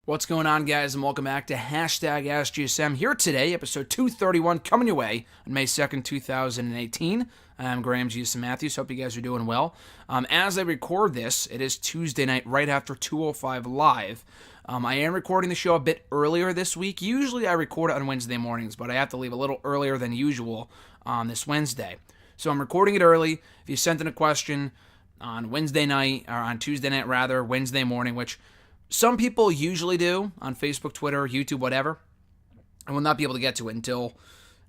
What's going on, guys, and welcome back to Hashtag AskGSM. Here today, episode 231, coming your way on May 2nd, 2018. I'm Graham GSM Matthews. Hope you guys are doing well. As I record this, it is Tuesday night, right after 2:05 live. I am recording the show a bit earlier this week. Usually I record it on Wednesday mornings, but I have to leave a little earlier than usual on this Wednesday. So I'm recording it early. If you sent in a question on Wednesday night, or on Tuesday night rather, Wednesday morning, which some people usually do on Facebook, Twitter, YouTube, whatever, I will not be able to get to it until,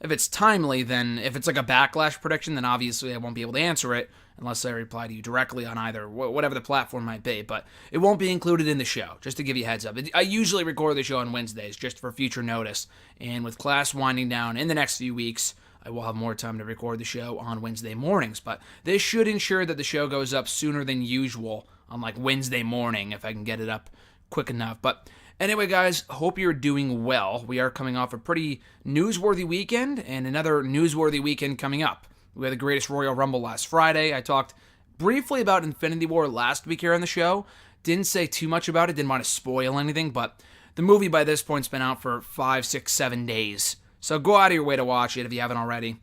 if it's timely, then if it's like a backlash prediction, then obviously I won't be able to answer it unless I reply to you directly on either, whatever the platform might be. But it won't be included in the show, just to give you a heads up. I usually record the show on Wednesdays just for future notice. And with class winding down in the next few weeks, I will have more time to record the show on Wednesday mornings. But this should ensure that the show goes up sooner than usual on like Wednesday morning if I can get it up quick enough. But anyway, guys, hope you're doing well. We are coming off a pretty newsworthy weekend and another newsworthy weekend coming up. We had the greatest Royal Rumble last Friday. I talked briefly about Infinity War last week here on the show. Didn't say too much about it, didn't want to spoil anything, but the movie by this point's been out for 5, 6, 7 days. So go out of your way to watch it if you haven't already.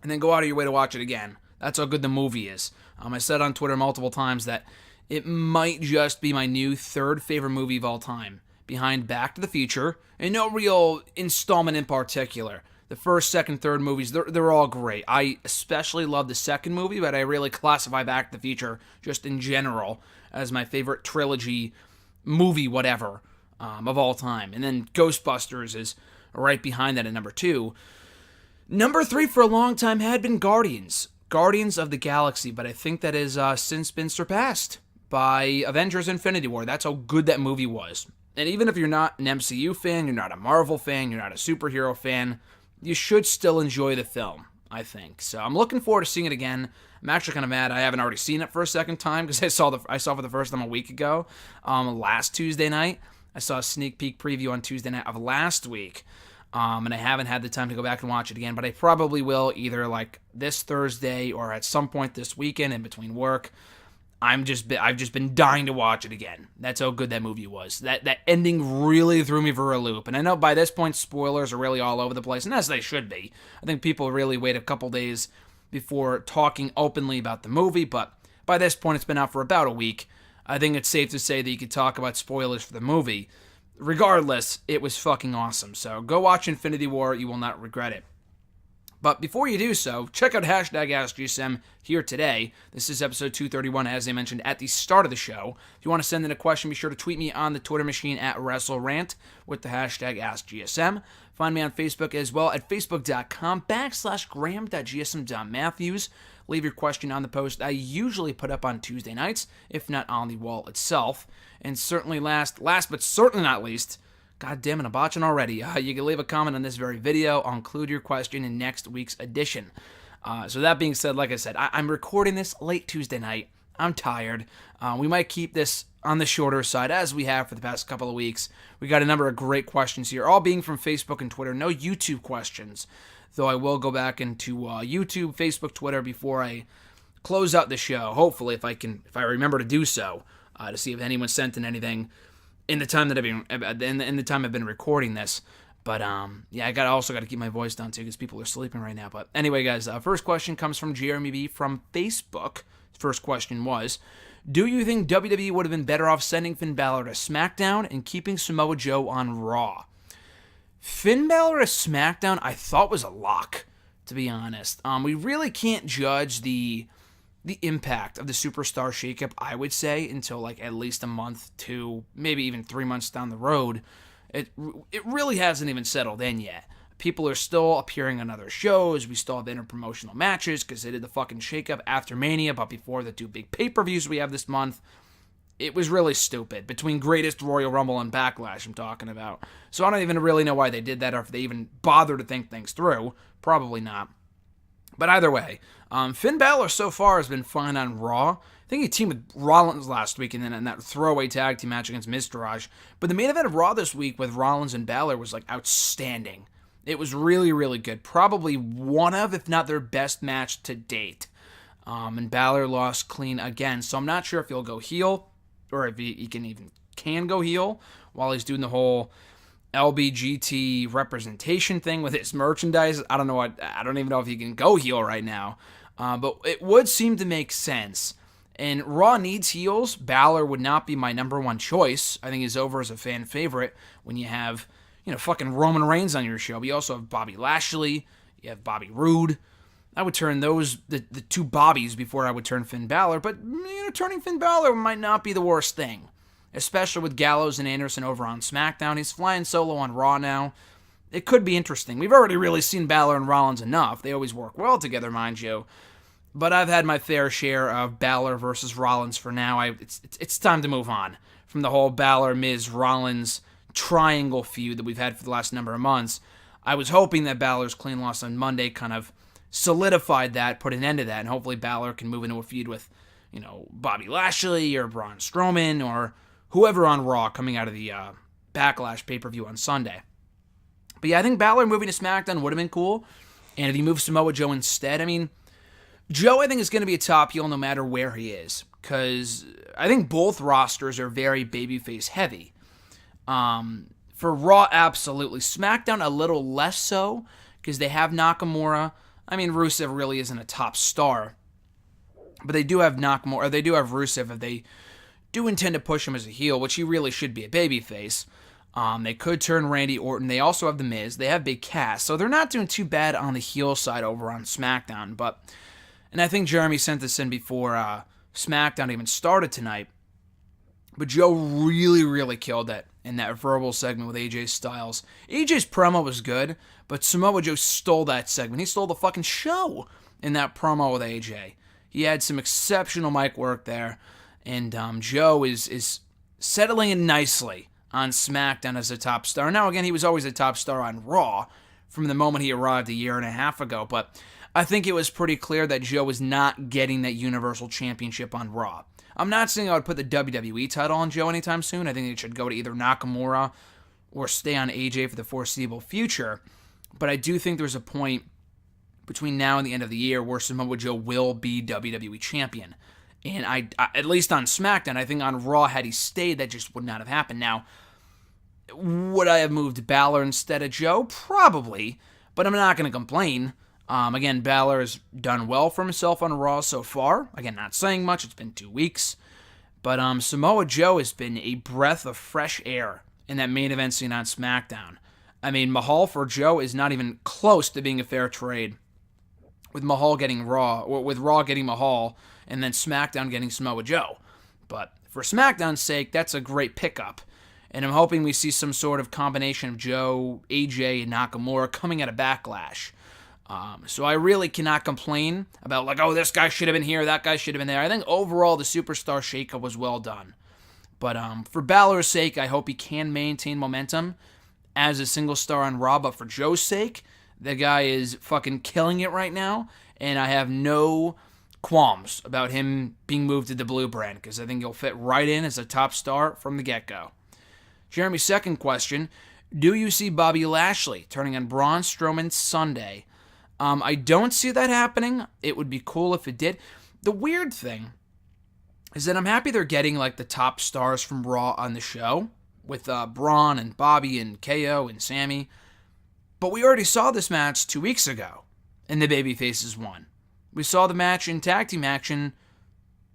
And then go out of your way to watch it again. That's how good the movie is. I said on Twitter multiple times that it might just be my new third favorite movie of all time, behind Back to the Future, and no real installment in particular. The first, second, third movies, they're all great. I especially love the second movie, but I really classify Back to the Future just in general as my favorite trilogy movie, whatever, of all time. And then Ghostbusters is right behind that at number 2. Number 3 for a long time had been Guardians of the Galaxy, but I think that has since been surpassed by Avengers Infinity War. That's how good that movie was. And even if you're not an MCU fan, you're not a Marvel fan, you're not a superhero fan, you should still enjoy the film, I think. So I'm looking forward to seeing it again. I'm actually kind of mad I haven't already seen it for a second time, because I saw for the first time a week ago, last Tuesday night. I saw a sneak peek preview on Tuesday night of last week, and I haven't had the time to go back and watch it again, but I probably will either like this Thursday or at some point this weekend in between work. I've just been dying to watch it again. That's how good that movie was. That ending really threw me for a loop. And I know by this point spoilers are really all over the place, and as they should be. I think people really wait a couple days before talking openly about the movie, but by this point it's been out for about a week. I think it's safe to say that you could talk about spoilers for the movie. Regardless, it was fucking awesome. So go watch Infinity War. You will not regret it. But before you do so, check out Hashtag AskGSM here today. This is episode 231, as I mentioned at the start of the show. If you want to send in a question, be sure to tweet me on the Twitter machine at WrestleRant with the hashtag AskGSM. Find me on Facebook as well at facebook.com/gram.gsm.matthews. Leave your question on the post I usually put up on Tuesday nights, if not on the wall itself. And certainly last but certainly not least, God damn it, I'm botching already. You can leave a comment on this very video. I'll include your question in next week's edition. So that being said, like I said, I'm recording this late Tuesday night. I'm tired. We might keep this on the shorter side, as we have for the past couple of weeks. We got a number of great questions here, all being from Facebook and Twitter. No YouTube questions, though I will go back into YouTube, Facebook, Twitter before I close out the show. Hopefully, if I remember to do so, to see if anyone sent in anything in the time that I've been recording this. But yeah, I also got to keep my voice down too, because people are sleeping right now. But anyway, guys, first question comes from Jeremy B from Facebook. First question was, do you think WWE would have been better off sending Finn Balor to SmackDown and keeping Samoa Joe on Raw? Finn Balor to SmackDown, I thought was a lock, to be honest. We really can't judge the impact of the superstar shakeup, I would say, until like at least a month to maybe even 3 months down the road. It really hasn't even settled in yet. People are still appearing on other shows. We still have interpromotional matches because they did the fucking shakeup after Mania, but before the 2 big pay-per-views we have this month. It was really stupid. Between Greatest Royal Rumble and Backlash, I'm talking about. So I don't even really know why they did that, or if they even bothered to think things through. Probably not. But either way, Finn Balor so far has been fine on Raw. I think he teamed with Rollins last week and then in that throwaway tag team match against Miztourage. But the main event of Raw this week with Rollins and Balor was like outstanding. It was really, really good. Probably one of, if not their best match to date. And Balor lost clean again. So I'm not sure if he'll go heel, or if he can go heel, while he's doing the whole LBGT representation thing with his merchandise. I don't even know if he can go heel right now. But it would seem to make sense. And Raw needs heels. Balor would not be my number one choice. I think he's over as a fan favorite when you have, fucking Roman Reigns on your show. But you also have Bobby Lashley. You have Bobby Roode. I would turn those, the two Bobbies, before I would turn Finn Balor. But, turning Finn Balor might not be the worst thing. Especially with Gallows and Anderson over on SmackDown. He's flying solo on Raw now. It could be interesting. We've already really seen Balor and Rollins enough. They always work well together, mind you. But I've had my fair share of Balor versus Rollins for now. It's time to move on from the whole Balor, Miz, Rollins triangle feud that we've had for the last number of months. I was hoping that Balor's clean loss on Monday kind of solidified that, put an end to that, and hopefully Balor can move into a feud with, Bobby Lashley or Braun Strowman or whoever on Raw coming out of the Backlash pay-per-view on Sunday. But yeah, I think Balor moving to SmackDown would have been cool. And if he moves Samoa Joe instead, Joe, I think, is going to be a top heel no matter where he is, because I think both rosters are very babyface heavy. For Raw, absolutely. SmackDown, a little less so, because they have Nakamura. Rusev really isn't a top star, but they do have Nakamura, or they do have Rusev if they do intend to push him as a heel, which he really should be a babyface. They could turn Randy Orton. They also have The Miz. They have Big Cass, so they're not doing too bad on the heel side over on SmackDown, and I think Jeremy sent this in before SmackDown even started tonight. But Joe really, really killed it in that verbal segment with AJ Styles. AJ's promo was good, but Samoa Joe stole that segment. He stole the fucking show in that promo with AJ. He had some exceptional mic work there, and Joe is settling in nicely on SmackDown as a top star. Now, again, he was always a top star on Raw from the moment he arrived a year and a half ago, but I think it was pretty clear that Joe was not getting that Universal Championship on Raw. I'm not saying I would put the WWE title on Joe anytime soon. I think it should go to either Nakamura or stay on AJ for the foreseeable future. But I do think there's a point between now and the end of the year where Samoa Joe will be WWE Champion. And I at least on SmackDown, I think on Raw, had he stayed, that just would not have happened. Now, would I have moved Balor instead of Joe? Probably. But I'm not going to complain. Again, Balor has done well for himself on Raw so far. Again, not saying much. It's been 2 weeks. But Samoa Joe has been a breath of fresh air in that main event scene on SmackDown. Mahal for Joe is not even close to being a fair trade. With Mahal getting Raw, or with Raw getting Mahal, and then SmackDown getting Samoa Joe. But for SmackDown's sake, that's a great pickup. And I'm hoping we see some sort of combination of Joe, AJ, and Nakamura coming out of Backlash. So I really cannot complain about this guy should have been here, that guy should have been there. I think overall the Superstar shakeup was well done. But for Balor's sake, I hope he can maintain momentum as a single star on Raw. But for Joe's sake, the guy is fucking killing it right now, and I have no qualms about him being moved to the Blue brand, because I think he'll fit right in as a top star from the get-go. Jeremy's second question, do you see Bobby Lashley turning on Braun Strowman Sunday? I don't see that happening. It would be cool if it did. The weird thing is that I'm happy they're getting the top stars from Raw on the show with Braun and Bobby and KO and Sammy. But we already saw this match 2 weeks ago, and the babyfaces won. We saw the match in tag team action.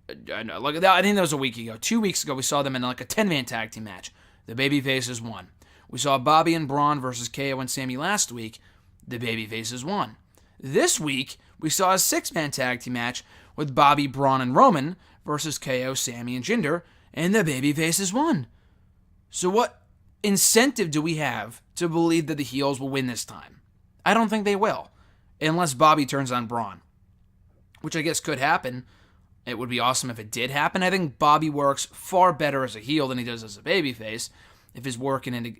I think that was a week ago. 2 weeks ago, we saw them in a 10-man tag team match. The babyfaces won. We saw Bobby and Braun versus KO and Sammy last week. The babyfaces won. This week, we saw a 6-man tag team match with Bobby, Braun, and Roman versus KO, Sammy, and Jinder, and the babyfaces won. So what incentive do we have to believe that the heels will win this time? I don't think they will, unless Bobby turns on Braun, which I guess could happen. It would be awesome if it did happen. I think Bobby works far better as a heel than he does as a babyface, if his work and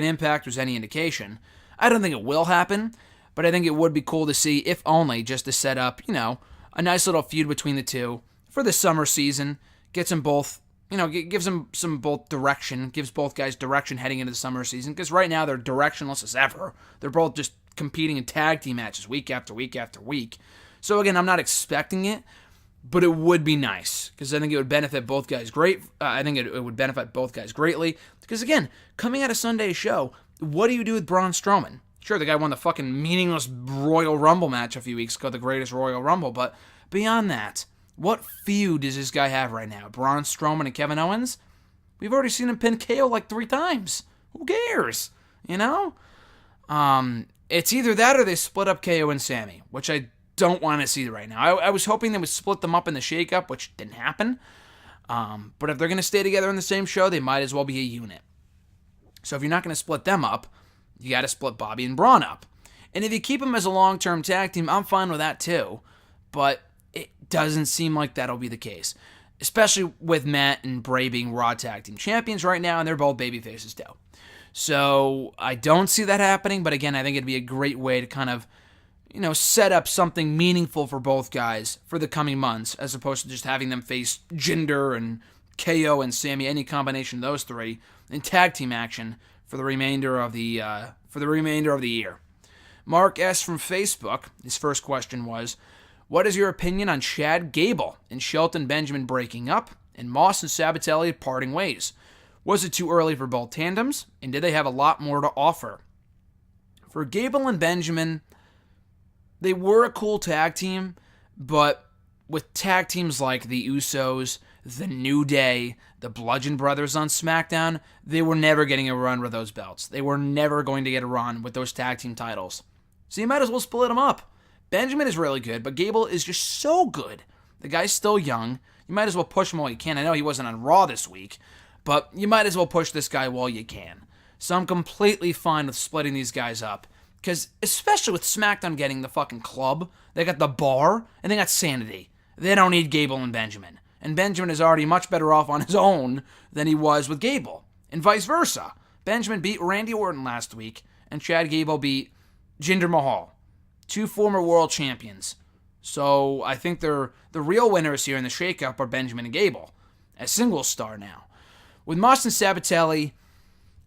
Impact was any indication. I don't think it will happen, but I think it would be cool to see, if only just to set up, a nice little feud between the two for the summer season. Gets them both, gives them some both direction, gives both guys direction heading into the summer season, because right now they're directionless as ever. They're both just competing in tag team matches week after week after week. So again, I'm not expecting it, but it would be nice because I think it would benefit both guys great. I think it would benefit both guys greatly because, again, coming out of Sunday's show, what do you do with Braun Strowman? Sure, the guy won the fucking meaningless Royal Rumble match a few weeks ago, the greatest Royal Rumble, but beyond that, what feud does this guy have right now? Braun Strowman and Kevin Owens? We've already seen him pin KO like 3 times. Who cares? You know? It's either that or they split up KO and Sammy, which I don't want to see right now. I was hoping they would split them up in the shakeup, which didn't happen. But if they're going to stay together in the same show, they might as well be a unit. So if you're not going to split them up, you got to split Bobby and Braun up. And if you keep them as a long-term tag team, I'm fine with that too. But it doesn't seem like that'll be the case. Especially with Matt and Bray being Raw Tag Team Champions right now, and they're both babyfaces too. So I don't see that happening, but again, I think it'd be a great way to kind of, set up something meaningful for both guys for the coming months, as opposed to just having them face Jinder and KO and Sammy, any combination of those 3, in tag team action for the remainder of the year. Mark S. from Facebook, his first question was, what is your opinion on Chad Gable and Shelton Benjamin breaking up and Moss and Sabatelli parting ways? Was it too early for both tandems, and did they have a lot more to offer? For Gable and Benjamin, they were a cool tag team, but with tag teams like the Usos, the New Day, the Bludgeon Brothers on SmackDown, they were never getting a run with those belts. They were never going to get a run with those tag team titles. So you might as well split them up. Benjamin is really good, but Gable is just so good. The guy's still young. You might as well push him while you can. I know he wasn't on Raw this week, but you might as well push this guy while you can. So I'm completely fine with splitting these guys up. Because especially with SmackDown getting the fucking club, they got the bar, and they got Sanity. They don't need Gable and Benjamin. And Benjamin is already much better off on his own than he was with Gable. And vice versa. Benjamin beat Randy Orton last week, and Chad Gable beat Jinder Mahal. 2 former world champions. So I think the real winners here in the shakeup are Benjamin and Gable, as singles star now. With Moss and Sabatelli,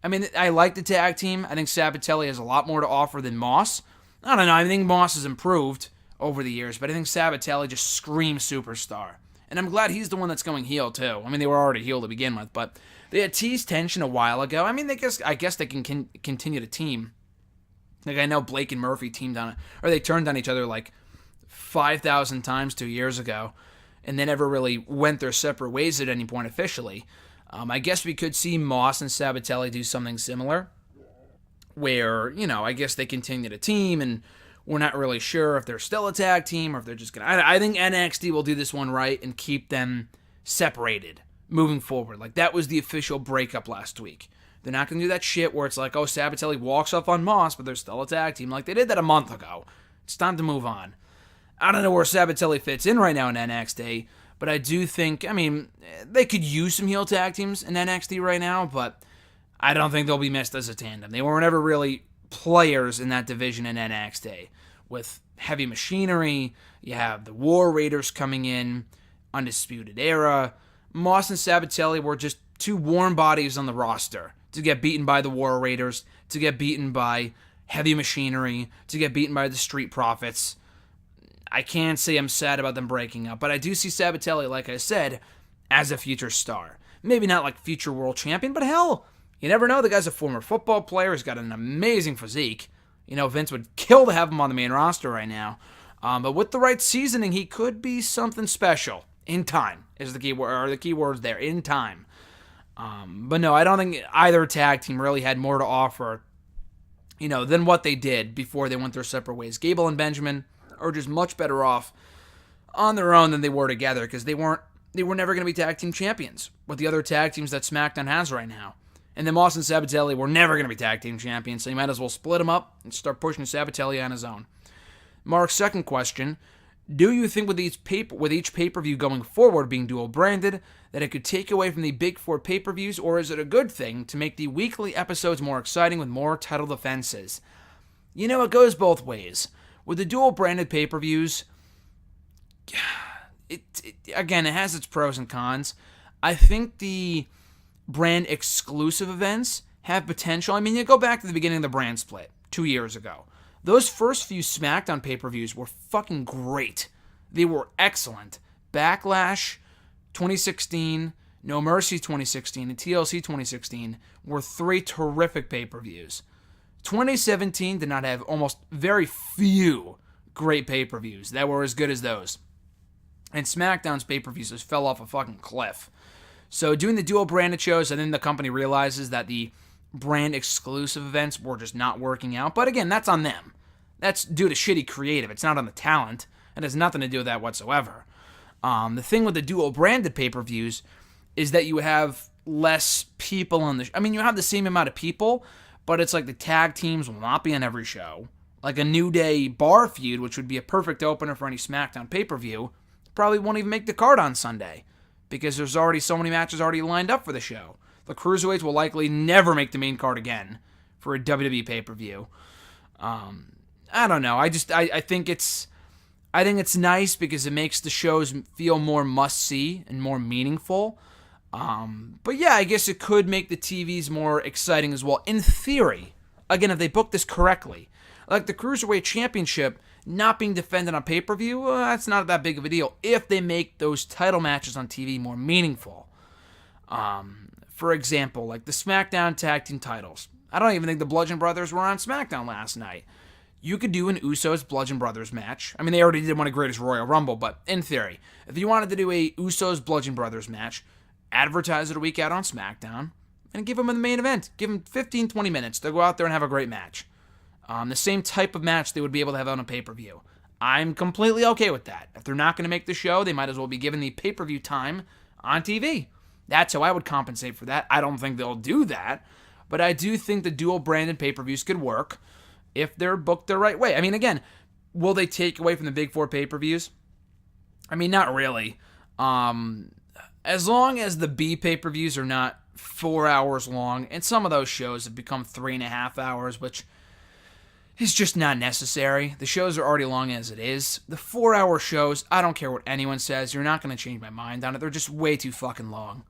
I like the tag team. I think Sabatelli has a lot more to offer than Moss. I don't know. I think Moss has improved over the years, but I think Sabatelli just screams superstar. And I'm glad he's the one that's going heel, too. They were already heel to begin with, but they had teased tension a while ago. I guess they can continue to team. Like, I know Blake and Murphy teamed on it, or they turned on each other like 5,000 times 2 years ago, and they never really went their separate ways at any point officially. I guess we could see Moss and Sabatelli do something similar, where, I guess they continue to team, and we're not really sure if they're still a tag team, or if they're just going to... I think NXT will do this one right and keep them separated moving forward. Like, that was the official breakup last week. They're not going to do that shit where it's like, oh, Sabatelli walks off on Moss, but they're still a tag team. Like, they did that a month ago. It's time to move on. I don't know where Sabatelli fits in right now in NXT, but I do think, they could use some heel tag teams in NXT right now, but I don't think they'll be missed as a tandem. They were never really players in that division in NXT. With Heavy Machinery, you have the War Raiders coming in, Undisputed Era. Moss and Sabatelli were just 2 warm bodies on the roster to get beaten by the War Raiders, to get beaten by Heavy Machinery, to get beaten by the Street Profits. I can't say I'm sad about them breaking up, but I do see Sabatelli, like I said, as a future star. Maybe not like future world champion, but hell, you never know. The guy's a former football player. He's got an amazing physique. Vince would kill to have him on the main roster right now. But with the right seasoning, he could be something special. In time is the key word, or the key words there, in time. But no, I don't think either tag team really had more to offer, than what they did before they went their separate ways. Gable and Benjamin are just much better off on their own than they were together, because they were never going to be tag team champions with the other tag teams that SmackDown has right now. And then Moss and Sabatelli were never going to be tag team champions, so you might as well split them up and start pushing Sabatelli on his own. Mark's second question, do you think with each pay-per-view going forward being dual-branded, that it could take away from the Big Four pay-per-views, or is it a good thing to make the weekly episodes more exciting with more title defenses? It goes both ways. With the dual-branded pay-per-views, it has its pros and cons. I think the brand-exclusive events have potential. You go back to the beginning of the brand split 2 years ago. Those first few SmackDown pay-per-views were fucking great. They were excellent. Backlash 2016, No Mercy 2016, and TLC 2016 were 3 terrific pay-per-views. 2017 did not have almost very few great pay-per-views that were as good as those. And SmackDown's pay-per-views just fell off a fucking cliff. So doing the dual branded shows, and then the company realizes that the brand exclusive events were just not working out. But again, that's on them. That's due to shitty creative. It's not on the talent. It has nothing to do with that whatsoever. The thing with the dual branded pay-per-views is that you have less people on the... you have the same amount of people, but it's like the tag teams will not be on every show. Like a New Day bar feud, which would be a perfect opener for any SmackDown pay-per-view, probably won't even make the card on Sunday because there's already so many matches already lined up for the show. The Cruiserweights will likely never make the main card again for a WWE pay-per-view. I don't know. I think it's nice because it makes the shows feel more must-see and more meaningful. But yeah, I guess it could make the TVs more exciting as well. In theory, again, if they book this correctly, like the Cruiserweight Championship not being defended on pay-per-view, that's not that big of a deal if they make those title matches on TV more meaningful. For example, like the SmackDown Tag Team titles. I don't even think the Bludgeon Brothers were on SmackDown last night. You could do an Usos Bludgeon Brothers match. They already did one of Greatest Royal Rumble, but in theory, if you wanted to do a Usos Bludgeon Brothers match, advertise it a week out on SmackDown, and give them the main event. Give them 15-20 minutes. They'll go out there and have a great match. The same type of match they would be able to have on a pay-per-view. I'm completely okay with that. If they're not going to make the show, they might as well be given the pay-per-view time on TV. That's how I would compensate for that. I don't think they'll do that, but I do think the dual-branded pay-per-views could work if they're booked the right way. Again, will they take away from the big 4 pay-per-views? Not really. As long as the B pay-per-views are not 4 hours long, and some of those shows have become 3.5 hours, which is just not necessary. The shows are already long as it is. The 4-hour shows, I don't care what anyone says, you're not going to change my mind on it. They're just way too fucking long.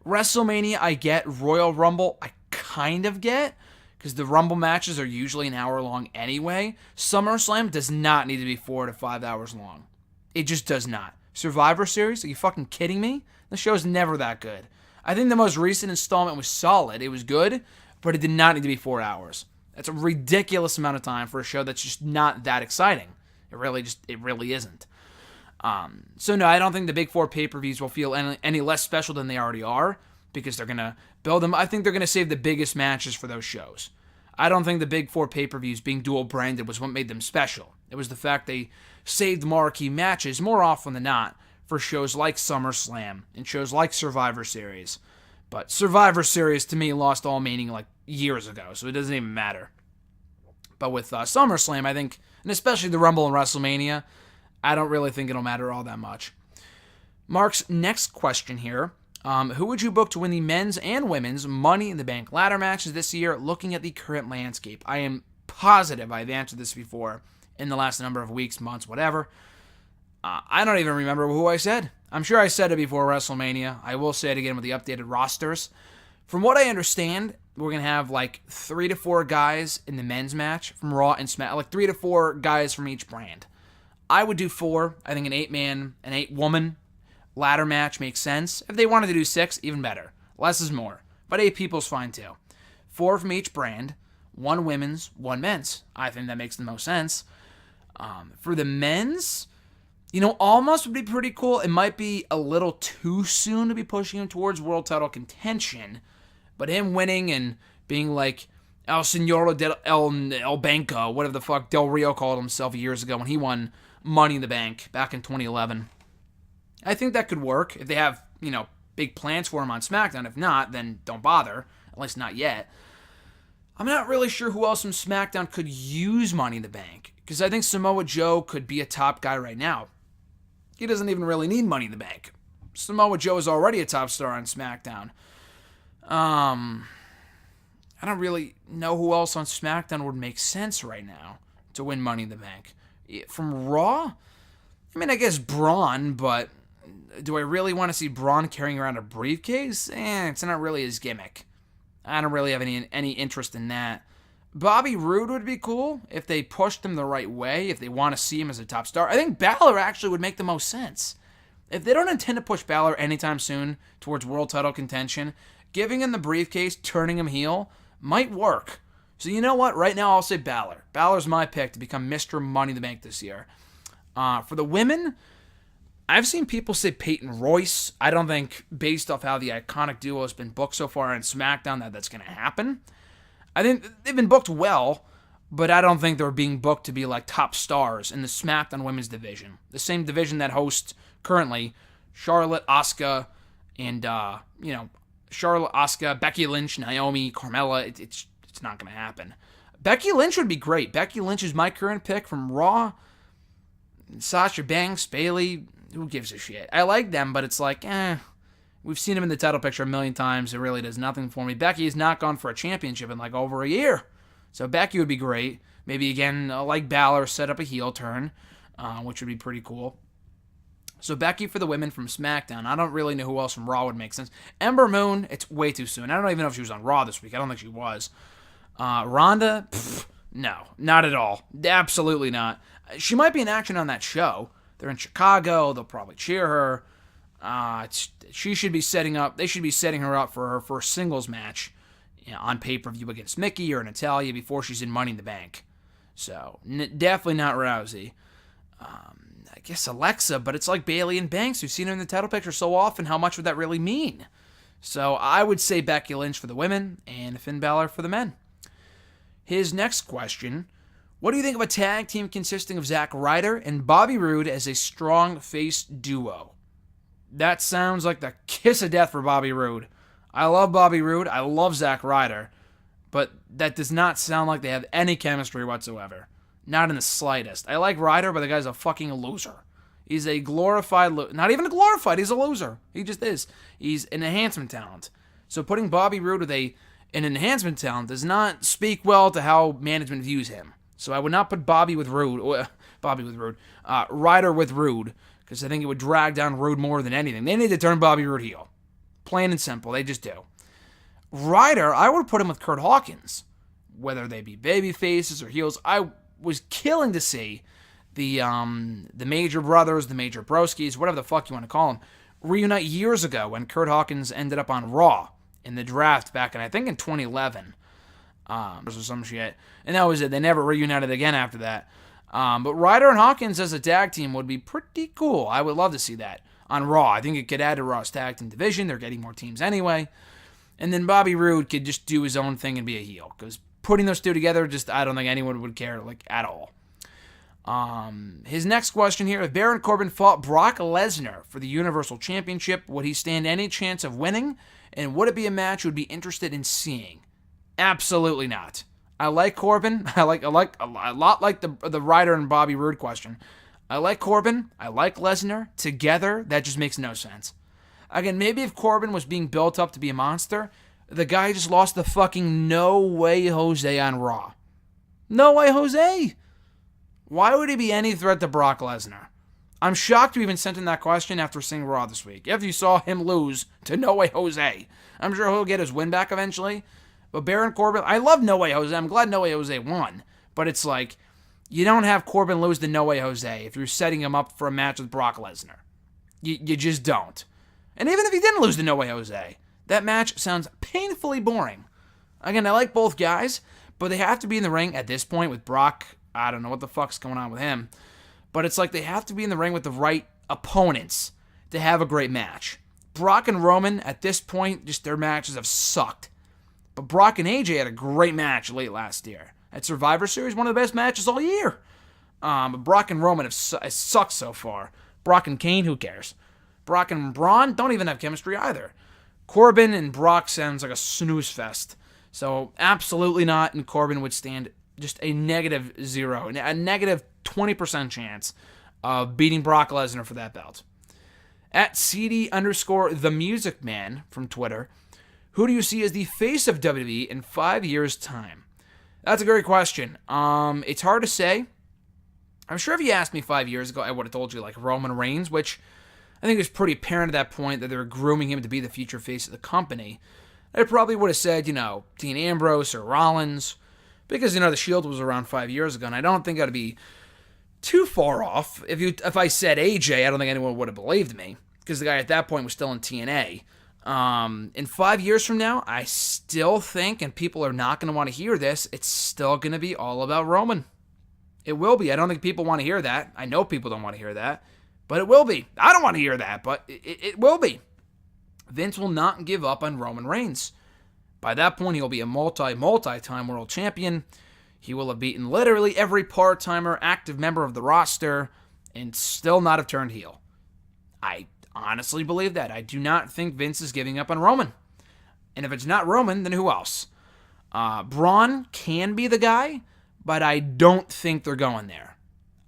WrestleMania, I get. Royal Rumble, I kind of get, because the Rumble matches are usually an hour long anyway. SummerSlam does not need to be 4 to 5 hours long. It just does not. Survivor Series, are you fucking kidding me? The show's never that good. I think the most recent installment was solid. It was good, but it did not need to be 4 hours. That's a ridiculous amount of time for a show that's just not that exciting. It really isn't. So no, I don't think the big 4 pay-per-views will feel any less special than they already are because they're going to build them. I think they're going to save the biggest matches for those shows. I don't think the big 4 pay-per-views being dual-branded was what made them special. It was the fact they saved marquee matches more often than not for shows like SummerSlam and shows like Survivor Series. But Survivor Series, to me, lost all meaning like years ago, so it doesn't even matter. But with SummerSlam, I think, and especially the Rumble and WrestleMania, I don't really think it'll matter all that much. Mark's next question here. Who would you book to win the men's and women's Money in the Bank ladder matches this year, looking at the current landscape? I am positive I've answered this before in the last number of weeks, months, whatever. I don't even remember who I said. I'm sure I said it before WrestleMania. I will say it again with the updated rosters. From what I understand, we're going to have like 3 to 4 guys in the men's match from Raw and SmackDown, like 3 to 4 guys from each brand. I would do 4. I think an 8-man, an 8-woman ladder match makes sense. If they wanted to do 6, even better. Less is more. But 8 people's fine too. 4 from each brand, 1 women's, 1 men's. I think that makes the most sense. For the men's, Almost would be pretty cool. It might be a little too soon to be pushing him towards world title contention, but him winning and being like El Señor El Banco, whatever the fuck Del Rio called himself years ago when he won Money in the Bank back in 2011. I think that could work if they have, big plans for him on SmackDown. If not, then don't bother, at least not yet. I'm not really sure who else from SmackDown could use Money in the Bank, because I think Samoa Joe could be a top guy right now. He doesn't even really need Money in the Bank. Samoa Joe is already a top star on SmackDown. I don't really know who else on SmackDown would make sense right now to win Money in the Bank. From Raw? I guess Braun, but do I really want to see Braun carrying around a briefcase? It's not really his gimmick. I don't really have any interest in that. Bobby Roode would be cool if they pushed him the right way, if they want to see him as a top star. I think Balor actually would make the most sense. if they don't intend to push Balor anytime soon towards world title contention, giving him the briefcase, turning him heel, might work. So you know what? Right now I'll say Balor. Balor's my pick to become Mr. Money in the Bank this year. For the women, I've seen people say Peyton Royce. I don't think, based off how the iconic duo has been booked so far on SmackDown, that's going to happen. I think they've been booked well, but I don't think they're being booked to be like top stars in the SmackDown women's division. The same division that hosts currently Charlotte, Asuka, and, Charlotte, Asuka, Becky Lynch, Naomi, Carmella. It's not going to happen. Becky Lynch would be great. Becky Lynch is my current pick from Raw. Sasha Banks, Bayley, who gives a shit? I like them, but it's like, we've seen them in the title picture a million times. It really does nothing for me. Becky has not gone for a championship in like over a year. So Becky would be great. Maybe again, like Balor, set up a heel turn, which would be pretty cool. So Becky for the women from SmackDown. I don't really know who else from Raw would make sense. Ember Moon, it's way too soon. I don't even know if she was on Raw this week. I don't think she was. Ronda, no, not at all. Absolutely not. She might be in action on that show. They're in Chicago. They'll probably cheer her. She should be setting up. They should be setting her up for her first singles match, on pay-per-view against Mickey or Natalya before she's in Money in the Bank. So definitely not Rousey. I guess Alexa, but it's like Bayley and Banks. We've seen her in the title picture so often. How much would that really mean? So I would say Becky Lynch for the women and Finn Balor for the men. His next question: what do you think of a tag team consisting of Zack Ryder and Bobby Roode as a strong face duo? That sounds like the kiss of death for Bobby Roode. I love Bobby Roode. I love Zack Ryder. But that does not sound like they have any chemistry whatsoever. Not in the slightest. I like Ryder, but the guy's a fucking loser. He's a glorified, not even a glorified, he's a loser. He just is. He's an enhancement talent. So putting Bobby Roode with an enhancement talent does not speak well to how management views him. So I would not put Ryder with Roode, because I think it would drag down Roode more than anything. They need to turn Bobby Roode heel. Plain and simple, they just do. Ryder, I would put him with Kurt Hawkins. Whether they be baby faces or heels, I was killing to see the Major Brothers, the Major Broskis, whatever the fuck you want to call them, reunite years ago when Kurt Hawkins ended up on Raw in the draft back in 2011. Or some shit. And that was it. They never reunited again after that. But Ryder and Hawkins as a tag team would be pretty cool. I would love to see that on Raw. I think it could add to Raw's tag team division. They're getting more teams anyway. And then Bobby Roode could just do his own thing and be a heel. Because putting those two together, I don't think anyone would care, at all. His next question here: if Baron Corbin fought Brock Lesnar for the Universal Championship, would he stand any chance of winning? And would it be a match you would be interested in seeing? Absolutely not. I like Corbin. I like a lot like the Ryder and Bobby Roode question. I like Corbin. I like Lesnar. Together, that just makes no sense. Again, maybe if Corbin was being built up to be a monster, the guy just lost the fucking No Way Jose on Raw. No Way Jose. Why would he be any threat to Brock Lesnar? I'm shocked you even sent in that question after seeing Raw this week. If you saw him lose to No Way Jose, I'm sure he'll get his win back eventually. But Baron Corbin, I love No Way Jose. I'm glad No Way Jose won. But it's like, you don't have Corbin lose to No Way Jose if you're setting him up for a match with Brock Lesnar. You just don't. And even if he didn't lose to No Way Jose, that match sounds painfully boring. Again, I like both guys, but they have to be in the ring at this point with Brock. I don't know what the fuck's going on with him. But it's like they have to be in the ring with the right opponents to have a great match. Brock and Roman, at this point, just their matches have sucked. But Brock and AJ had a great match late last year. At Survivor Series, one of the best matches all year. But Brock and Roman have sucked so far. Brock and Kane, who cares? Brock and Braun don't even have chemistry either. Corbin and Brock sounds like a snooze fest. So absolutely not, and Corbin would stand just a -0, a negative 20% chance of beating Brock Lesnar for that belt. At CD_the Music Man from Twitter, who do you see as the face of WWE in 5 years' time? That's a great question. It's hard to say. I'm sure if you asked me 5 years ago, I would have told you Roman Reigns, which I think it was pretty apparent at that point that they were grooming him to be the future face of the company. I probably would have said, Dean Ambrose or Rollins, because, the Shield was around 5 years ago, and I don't think I'd be too far off. If I said AJ, I don't think anyone would have believed me, because the guy at that point was still in TNA. In 5 years from now, I still think, and people are not going to want to hear this, it's still going to be all about Roman. It will be. I don't think people want to hear that. I know people don't want to hear that, but it will be. I don't want to hear that, but it will be. Vince will not give up on Roman Reigns. By that point, he'll be a multi-time world champion. He will have beaten literally every part-timer, active member of the roster, and still not have turned heel. I honestly believe that. I do not think Vince is giving up on Roman. And if it's not Roman, then who else? Braun can be the guy, but I don't think they're going there.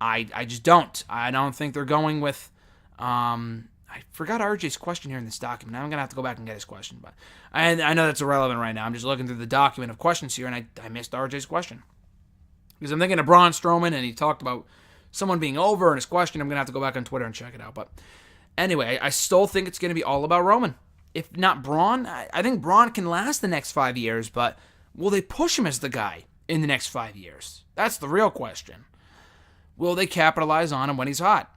I just don't. I don't think they're going with... I forgot RJ's question here in this document. I'm going to have to go back and get his question. But I know that's irrelevant right now. I'm just looking through the document of questions here, and I missed RJ's question. Because I'm thinking of Braun Strowman, and he talked about someone being over in his question. I'm going to have to go back on Twitter and check it out. But anyway, I still think it's going to be all about Roman. If not Braun, I think Braun can last the next 5 years, but will they push him as the guy in the next 5 years? That's the real question. Will they capitalize on him when he's hot?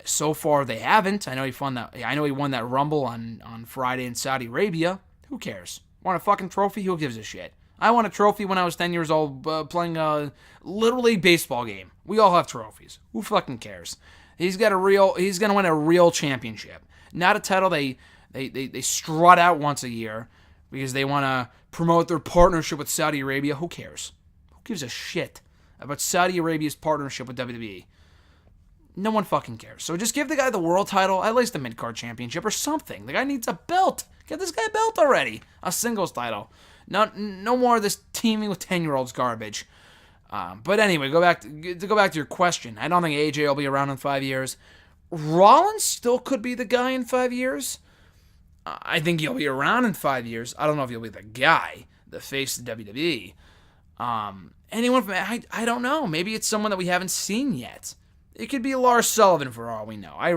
So far, they haven't. I know he won that Rumble on Friday in Saudi Arabia. Who cares? Want a fucking trophy? Who gives a shit? I won a trophy when I was 10 years old playing a Little League baseball game. We all have trophies. Who fucking cares? He's going to win a real championship. Not a title they strut out once a year because they want to promote their partnership with Saudi Arabia. Who cares? Who gives a shit about Saudi Arabia's partnership with WWE? No one fucking cares. So just give the guy the world title, at least the mid-card championship or something. The guy needs a belt. Get this guy a belt already. A singles title. No more of this teaming with 10-year-olds garbage. But anyway, go back to your question. I don't think AJ will be around in 5 years. Rollins still could be the guy in 5 years. I think he'll be around in 5 years. I don't know if he'll be the guy, the face of WWE. Anyone from I don't know. Maybe it's someone that we haven't seen yet. It could be Lars Sullivan for all we know. I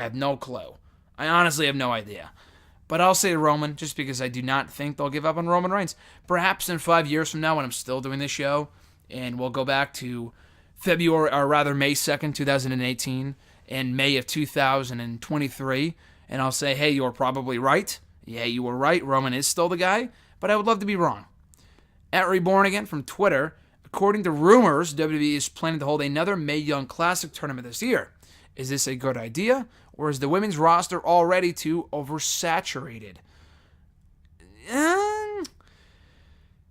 have no clue. I honestly have no idea. But I'll say Roman, just because I do not think they'll give up on Roman Reigns. Perhaps in 5 years from now when I'm still doing this show, and we'll go back to May 2nd, 2018, and May of 2023, and I'll say, hey, you were probably right. Yeah, you were right. Roman is still the guy, but I would love to be wrong. At Reborn Again from Twitter, according to rumors, WWE is planning to hold another Mae Young Classic tournament this year. Is this a good idea, or is the women's roster already too oversaturated?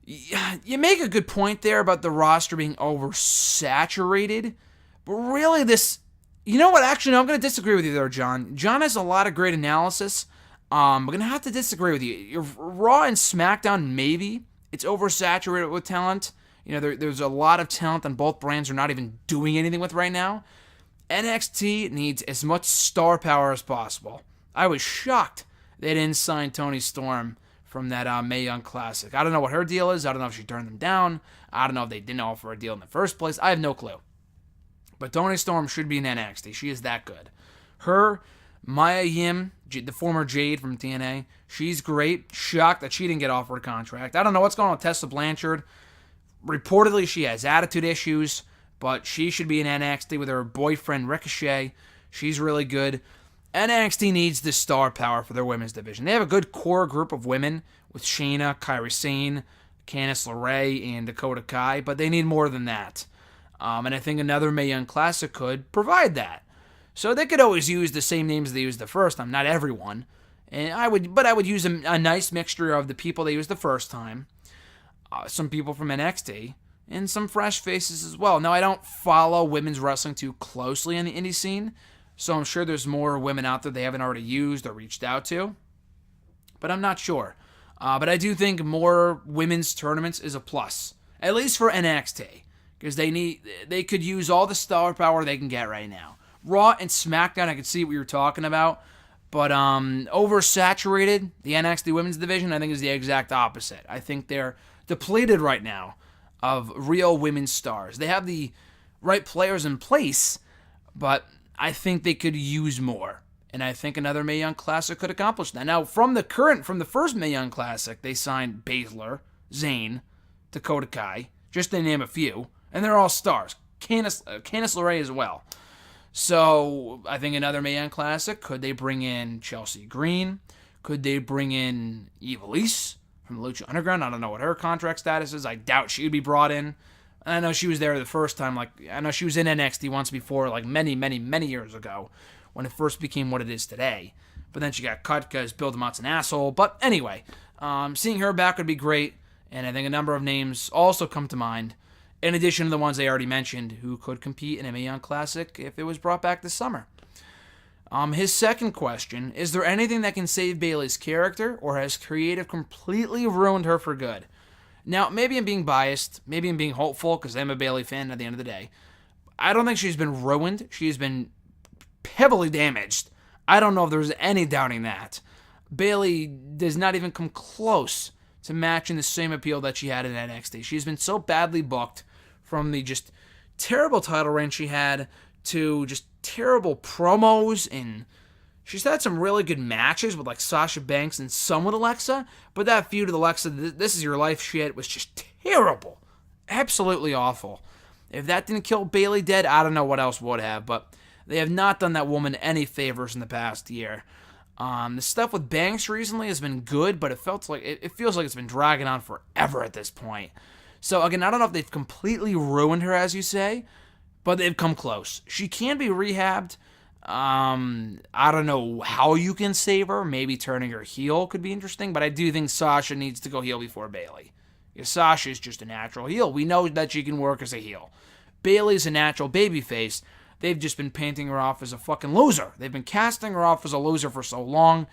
You make a good point there about the roster being oversaturated, but really this... You know what? Actually, no, I'm going to disagree with you there, John. John has a lot of great analysis. I'm going to have to disagree with you. Your Raw and SmackDown, maybe. It's oversaturated with talent. You know, there's a lot of talent on both brands we're not even doing anything with right now. NXT needs as much star power as possible. I was shocked they didn't sign Toni Storm from that Mae Young Classic. I don't know what her deal is. I don't know if she turned them down. I don't know if they didn't offer a deal in the first place. I have no clue. But Toni Storm should be in NXT. She is that good. Her, Mia Yim, the former Jade from TNA, she's great. Shocked that she didn't get offered a contract. I don't know what's going on with Tessa Blanchard. Reportedly, she has attitude issues, but she should be in NXT with her boyfriend Ricochet. She's really good. NXT needs the star power for their women's division. They have a good core group of women with Shayna, Kairi Sane, Candice LeRae, and Dakota Kai, but they need more than that. And I think another Mae Young Classic could provide that. So they could always use the same names they used the first time, not everyone. And I would use a nice mixture of the people they used the first time, some people from NXT, and some fresh faces as well. Now, I don't follow women's wrestling too closely in the indie scene, so I'm sure there's more women out there they haven't already used or reached out to, but I'm not sure. But I do think more women's tournaments is a plus, at least for NXT, because they could use all the star power they can get right now. Raw and SmackDown, I could see what you're talking about, but oversaturated, the NXT women's division, I think is the exact opposite. I think they're depleted right now of real women's stars. They have the right players in place, but I think they could use more. And I think another Mae Young Classic could accomplish that. Now, from the first Mae Young Classic, they signed Baszler, Zayn, Dakota Kai, just to name a few, and they're all stars. Candice LeRae as well. So I think another Mae Young Classic. Could they bring in Chelsea Green? Could they bring in Ivelisse from the Lucha Underground? I don't know what her contract status is. I doubt she would be brought in. I know she was there the first time. I know she was in NXT once before, many, many, many years ago, when it first became what it is today. But then she got cut because Bill DeMott's an asshole. But anyway, seeing her back would be great. And I think a number of names also come to mind, in addition to the ones I already mentioned, who could compete in a Mae Young Classic if it was brought back this summer. His second question, is there anything that can save Bayley's character, or has creative completely ruined her for good? Now, maybe I'm being biased, maybe I'm being hopeful, because I'm a Bayley fan at the end of the day. I don't think she's been ruined. She's been heavily damaged. I don't know if there's any doubting that. Bayley does not even come close to matching the same appeal that she had in NXT. She's been so badly booked, from the just terrible title reign she had to just terrible promos, and she's had some really good matches with Sasha Banks and some with Alexa, but that feud with Alexa, this is your life shit, was just terrible. Absolutely awful. If that didn't kill Bayley dead, I don't know what else would have, but they have not done that woman any favors in the past year. The stuff with Banks recently has been good, but it feels like it's been dragging on forever at this point. So again, I don't know if they've completely ruined her, as you say, but they've come close. She can be rehabbed. I don't know how you can save her. Maybe turning her heel could be interesting, but I do think Sasha needs to go heel before Bayley. Because Sasha is just a natural heel. We know that she can work as a heel. Bayley's a natural babyface. They've just been painting her off as a fucking loser. They've been casting her off as a loser for so long.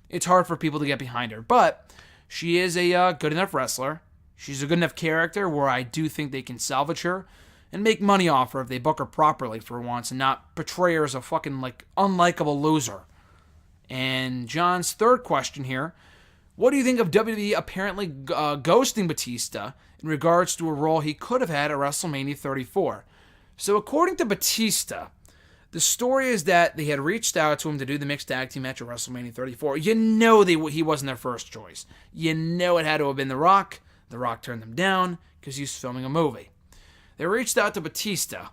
It's hard for people to get behind her. But she is a good enough wrestler. She's a good enough character where I do think they can salvage her and make money off her if they book her properly for once and not portray her as a fucking unlikable loser. And John's third question here. What do you think of WWE apparently ghosting Batista in regards to a role he could have had at WrestleMania 34? So according to Batista, the story is that they had reached out to him to do the mixed tag team match at WrestleMania 34. You know he wasn't their first choice. You know it had to have been The Rock. The Rock turned them down because he's filming a movie. They reached out to Batista,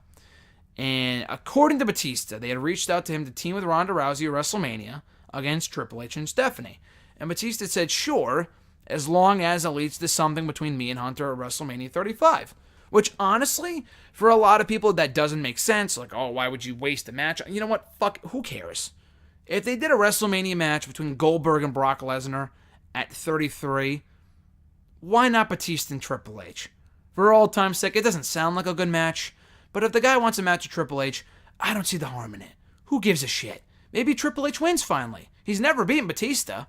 and according to Batista, they had reached out to him to team with Ronda Rousey at WrestleMania against Triple H and Stephanie. And Batista said, sure, as long as it leads to something between me and Hunter at WrestleMania 35. Which, honestly, for a lot of people, that doesn't make sense. Why would you waste a match? You know what? Fuck, who cares? If they did a WrestleMania match between Goldberg and Brock Lesnar at 33, why not Batista and Triple H? For all time's sake, it doesn't sound like a good match, but if the guy wants a match with Triple H, I don't see the harm in it. Who gives a shit? Maybe Triple H wins finally. He's never beaten Batista,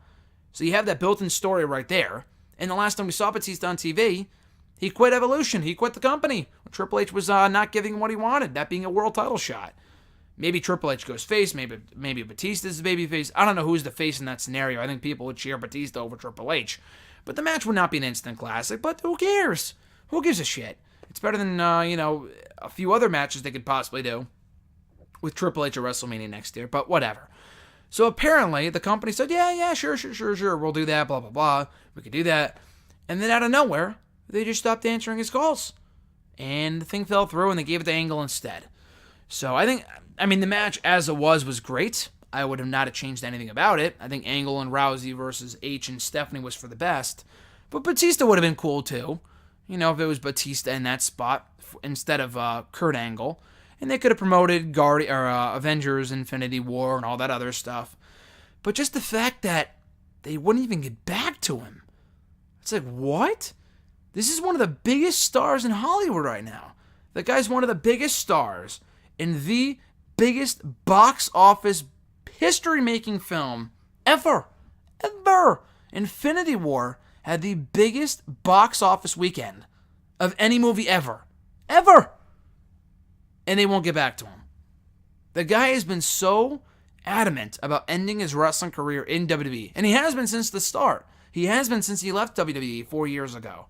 so you have that built-in story right there. And the last time we saw Batista on TV, he quit Evolution. He quit the company. Triple H was not giving him what he wanted, that being a world title shot. Maybe Triple H goes face. Maybe Batista's the baby face. I don't know who's the face in that scenario. I think people would cheer Batista over Triple H. But the match would not be an instant classic. But who cares? Who gives a shit? It's better than, a few other matches they could possibly do with Triple H at WrestleMania next year. But whatever. So apparently the company said, yeah, sure. We'll do that, blah, blah, blah. We could do that. And then out of nowhere, they just stopped answering his calls. And the thing fell through and they gave it to Angle instead. So the match as it was great. I would have not changed anything about it. I think Angle and Rousey versus H and Stephanie was for the best. But Batista would have been cool too. If it was Batista in that spot instead of Kurt Angle. And they could have promoted Avengers, Infinity War, and all that other stuff. But just the fact that they wouldn't even get back to him. It's like, what? This is one of the biggest stars in Hollywood right now. The guy's one of the biggest stars in the biggest box office history-making film ever. Infinity War had the biggest box office weekend of any movie ever. And they won't get back to him. The guy has been so adamant about ending his wrestling career in WWE. And he has been since the start. He has been since he left WWE 4 years ago.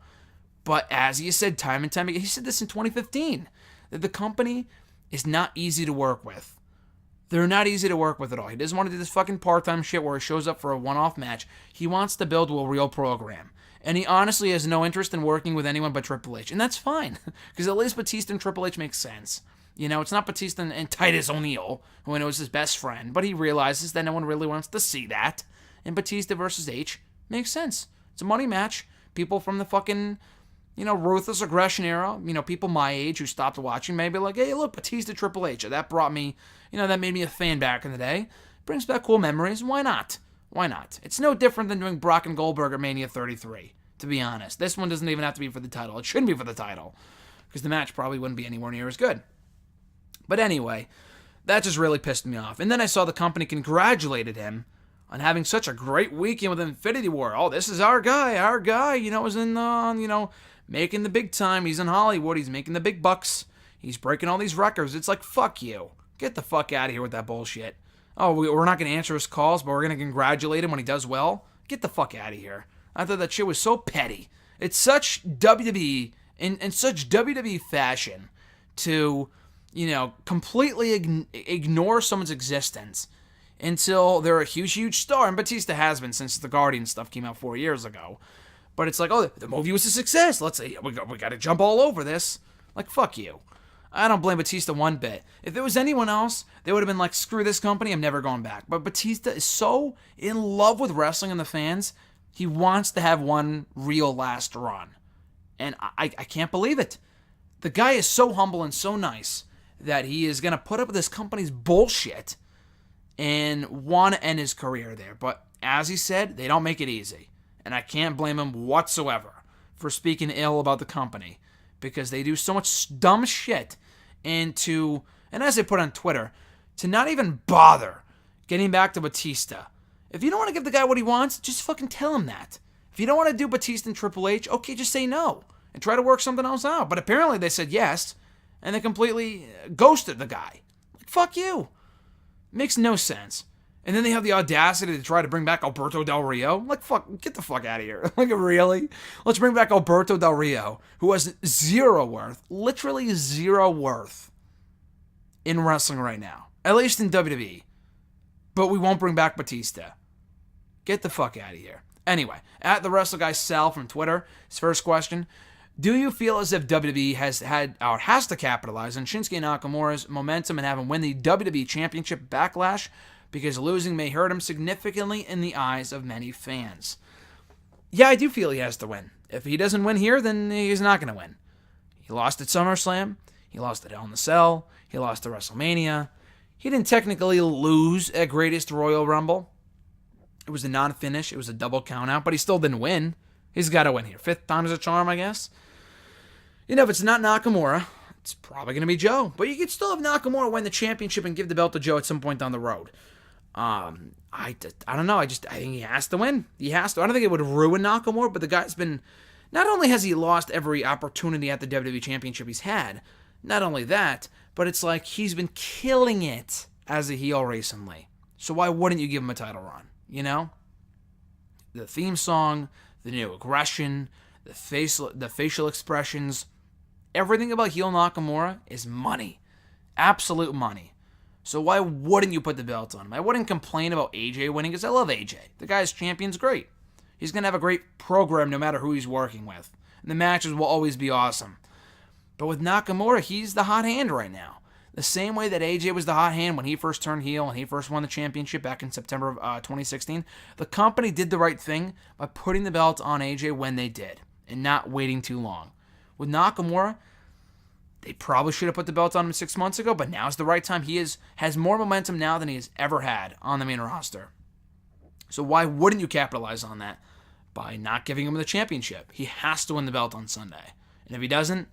But as he said time and time again, he said this in 2015, that the company is not easy to work with. They're not easy to work with at all. He doesn't want to do this fucking part-time shit where he shows up for a one-off match. He wants to build a real program. And he honestly has no interest in working with anyone but Triple H. And that's fine, because at least Batista and Triple H makes sense. You know, it's not Batista and Titus O'Neil, who I know is his best friend, but he realizes that no one really wants to see that. And Batista versus H makes sense. It's a money match. People from the fucking, ruthless aggression era, people my age who stopped watching may be like, hey, look, Batista Triple H. That brought me, that made me a fan back in the day. Brings back cool memories. Why not? Why not? It's no different than doing Brock and Goldberg at Mania 33, to be honest. This one doesn't even have to be for the title. It shouldn't be for the title, because the match probably wouldn't be anywhere near as good. But anyway, that just really pissed me off. And then I saw the company congratulated him on having such a great weekend with Infinity War. Oh, this is our guy, is in the, making the big time. He's in Hollywood. He's making the big bucks. He's breaking all these records. It's like, fuck you. Get the fuck out of here with that bullshit. Oh, we're not going to answer his calls, but we're going to congratulate him when he does well? Get the fuck out of here. I thought that shit was so petty. It's such WWE, in such WWE fashion to, completely ignore someone's existence until they're a huge, huge star. And Batista has been since the Guardian stuff came out 4 years ago. But it's like, oh, the movie was a success. Let's say we got to jump all over this. Like, fuck you. I don't blame Batista one bit. If it was anyone else, they would have been like, screw this company, I'm never going back. But Batista is so in love with wrestling and the fans, he wants to have one real last run. And I can't believe it. The guy is so humble and so nice that he is going to put up with this company's bullshit and want to end his career there. But as he said, they don't make it easy. And I can't blame him whatsoever for speaking ill about the company, because they do so much dumb shit. And as they put on Twitter, to not even bother getting back to Batista. If you don't want to give the guy what he wants, just fucking tell him that. If you don't want to do Batista and Triple H, okay, just say no and try to work something else out. But apparently they said yes, and they completely ghosted the guy. Like, fuck you. Makes no sense. And then they have the audacity to try to bring back Alberto Del Rio. Like, fuck, get the fuck out of here. Like, really? Let's bring back Alberto Del Rio, who has zero worth, literally zero worth in wrestling right now. At least in WWE. But we won't bring back Batista. Get the fuck out of here. Anyway, at the Wrestle Guy Sal from Twitter, his first question: do you feel as if WWE has to capitalize on Shinsuke Nakamura's momentum and have him win the WWE Championship Backlash, because losing may hurt him significantly in the eyes of many fans? Yeah, I do feel he has to win. If he doesn't win here, then he's not going to win. He lost at SummerSlam. He lost at Hell in a Cell. He lost at WrestleMania. He didn't technically lose at Greatest Royal Rumble. It was a non-finish. It was a double countout, but he still didn't win. He's got to win here. Fifth time's a charm, I guess. If it's not Nakamura, it's probably going to be Joe. But you could still have Nakamura win the championship and give the belt to Joe at some point down the road. I don't know. I think he has to win. He has to. I don't think it would ruin Nakamura, but the guy's been... Not only has he lost every opportunity at the WWE Championship he's had, not only that, but it's like he's been killing it as a heel recently. So why wouldn't you give him a title run? The theme song, the new aggression, the facial expressions, everything about heel Nakamura is money. Absolute money. So why wouldn't you put the belt on him? I wouldn't complain about AJ winning, because I love AJ. The guy's champion's great. He's going to have a great program no matter who he's working with. And the matches will always be awesome. But with Nakamura, he's the hot hand right now. The same way that AJ was the hot hand when he first turned heel and he first won the championship back in September of 2016, the company did the right thing by putting the belt on AJ when they did and not waiting too long. With Nakamura, they probably should have put the belt on him 6 months ago, but now's the right time. He has more momentum now than he has ever had on the main roster. So why wouldn't you capitalize on that by not giving him the championship? He has to win the belt on Sunday. And if he doesn't,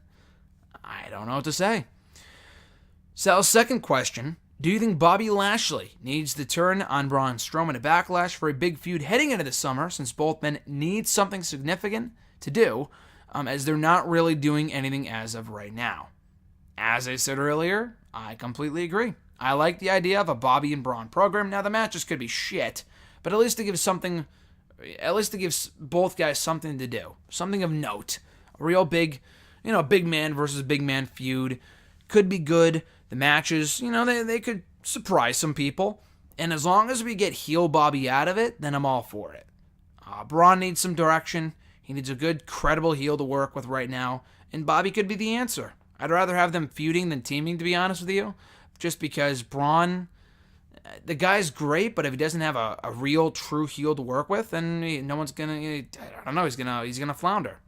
I don't know what to say. Sal's second question: do you think Bobby Lashley needs to turn on Braun Strowman at Backlash for a big feud heading into the summer, since both men need something significant to do, as they're not really doing anything as of right now? As I said earlier, I completely agree. I like the idea of a Bobby and Braun program. Now, the matches could be shit, but at least it gives both guys something to do, something of note. A real big, big man versus big man feud could be good. The matches, they could surprise some people. And as long as we get heel Bobby out of it, then I'm all for it. Braun needs some direction. He needs a good, credible heel to work with right now, and Bobby could be the answer. I'd rather have them feuding than teaming, to be honest with you, just because Braun, the guy's great, but if he doesn't have a real, true heel to work with, then no one's gonna. I don't know. He's gonna flounder.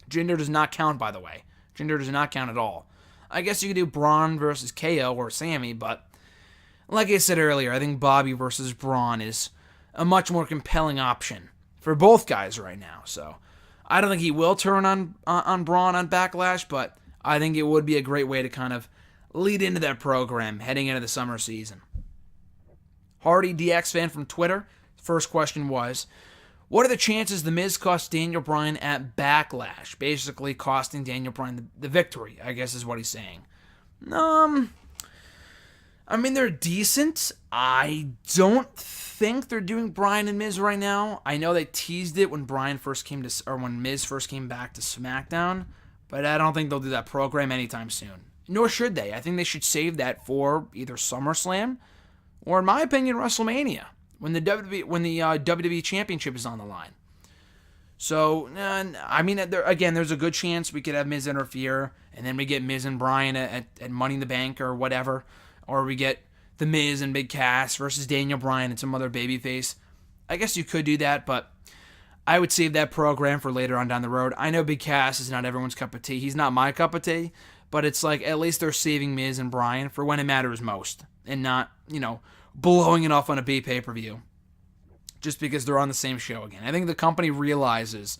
Gender does not count, by the way. Gender does not count at all. I guess you could do Braun versus KO or Sammy, but like I said earlier, I think Bobby versus Braun is a much more compelling option for both guys right now. So I don't think he will turn on Braun on Backlash, but I think it would be a great way to kind of lead into that program heading into the summer season. Hardy DX fan from Twitter, first question was, what are the chances The Miz costs Daniel Bryan at Backlash? Basically costing Daniel Bryan the victory, I guess is what he's saying. I mean, they're decent. I don't think they're doing Bryan and Miz right now. I know they teased it when when Miz first came back to SmackDown, but I don't think they'll do that program anytime soon. Nor should they. I think they should save that for either SummerSlam or, in my opinion, WrestleMania, when the WWE Championship is on the line. So, I mean, there's a good chance we could have Miz interfere, and then we get Miz and Bryan at Money in the Bank or whatever, or we get The Miz and Big Cass versus Daniel Bryan and some other babyface. I guess you could do that, but I would save that program for later on down the road. I know Big Cass is not everyone's cup of tea. He's not my cup of tea, but it's like at least they're saving Miz and Bryan for when it matters most and not, blowing it off on a B pay-per-view just because they're on the same show again. I think the company realizes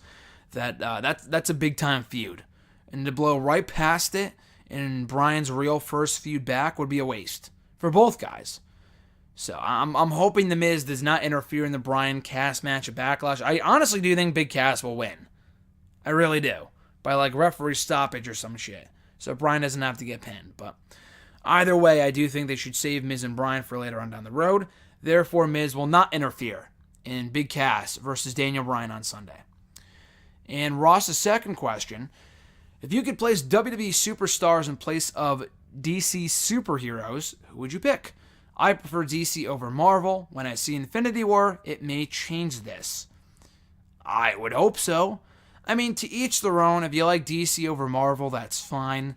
that that's a big-time feud, and to blow right past it in Bryan's real first feud back would be a waste for both guys. So I'm hoping The Miz does not interfere in the Bryan Cass match at Backlash. I honestly do think Big Cass will win. I really do. By referee stoppage or some shit. So Bryan doesn't have to get pinned. But either way, I do think they should save Miz and Bryan for later on down the road. Therefore, Miz will not interfere in Big Cass versus Daniel Bryan on Sunday. And Ross's second question, if you could place WWE superstars in place of DC superheroes, who would you pick? I prefer DC over Marvel. When I see Infinity War, it may change this. I would hope so. I mean, to each their own. If you like DC over Marvel, that's fine.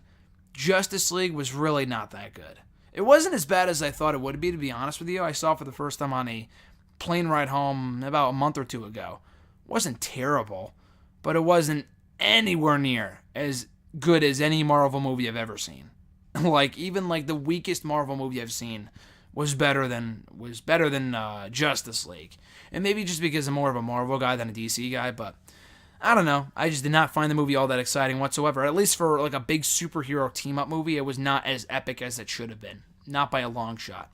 Justice League was really not that good. It wasn't as bad as I thought it would be, to be honest with you. I saw it for the first time on a plane ride home about a month or two ago. It wasn't terrible, but it wasn't anywhere near as good as any Marvel movie I've ever seen. Even the weakest Marvel movie I've seen was better than Justice League. And maybe just because I'm more of a Marvel guy than a DC guy, but I don't know. I just did not find the movie all that exciting whatsoever. At least for a big superhero team-up movie, it was not as epic as it should have been. Not by a long shot.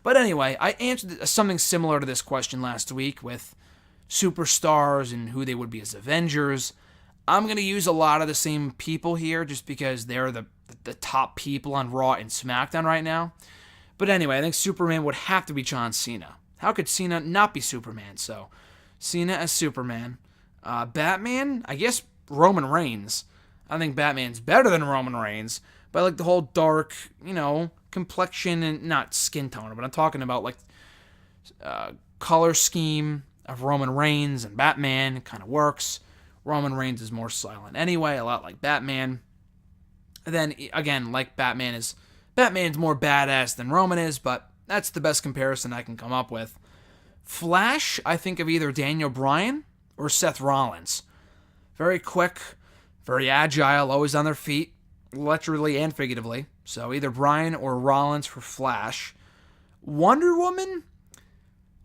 But anyway, I answered something similar to this question last week with superstars and who they would be as Avengers. I'm going to use a lot of the same people here just because they're the top people on Raw and SmackDown right now. But anyway, I think Superman would have to be John Cena. How could Cena not be Superman? So, Cena as Superman. Batman, I guess Roman Reigns. I think Batman's better than Roman Reigns. But I like the whole dark, complexion and not skin tone, but I'm talking about color scheme of Roman Reigns and Batman. It kind of works. Roman Reigns is more silent anyway, a lot like Batman. And then again, Batman's more badass than Roman is, but that's the best comparison I can come up with. Flash, I think of either Daniel Bryan or Seth Rollins. Very quick, very agile, always on their feet, literally and figuratively. So either Bryan or Rollins for Flash. Wonder Woman,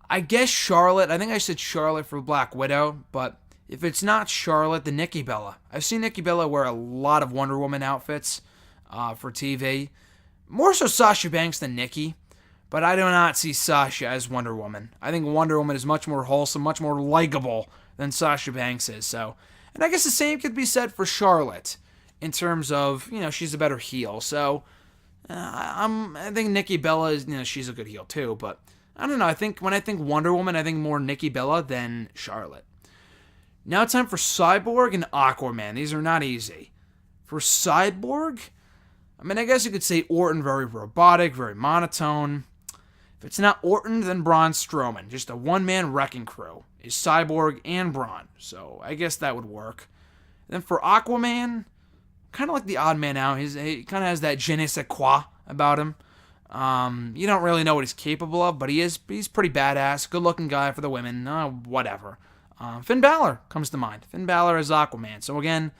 I guess Charlotte. I think I said Charlotte for Black Widow, but if it's not Charlotte, then Nikki Bella. I've seen Nikki Bella wear a lot of Wonder Woman outfits for TV. More so Sasha Banks than Nikki, but I do not see Sasha as Wonder Woman. I think Wonder Woman is much more wholesome, much more likable than Sasha Banks is. So, and I guess the same could be said for Charlotte in terms of, she's a better heel. So, I think Nikki Bella is, she's a good heel too, but I don't know. I think when I think Wonder Woman, I think more Nikki Bella than Charlotte. Now it's time for Cyborg and Aquaman. These are not easy. For Cyborg, I guess you could say Orton, very robotic, very monotone. If it's not Orton, then Braun Strowman. Just a one-man wrecking crew. is Cyborg and Braun. So I guess that would work. Then for Aquaman, kind of like the odd man out. He kind of has that je ne sais quoi about him. You don't really know what he's capable of, but he's pretty badass. Good-looking guy for the women. Whatever. Finn Balor comes to mind. Finn Balor as Aquaman. So again,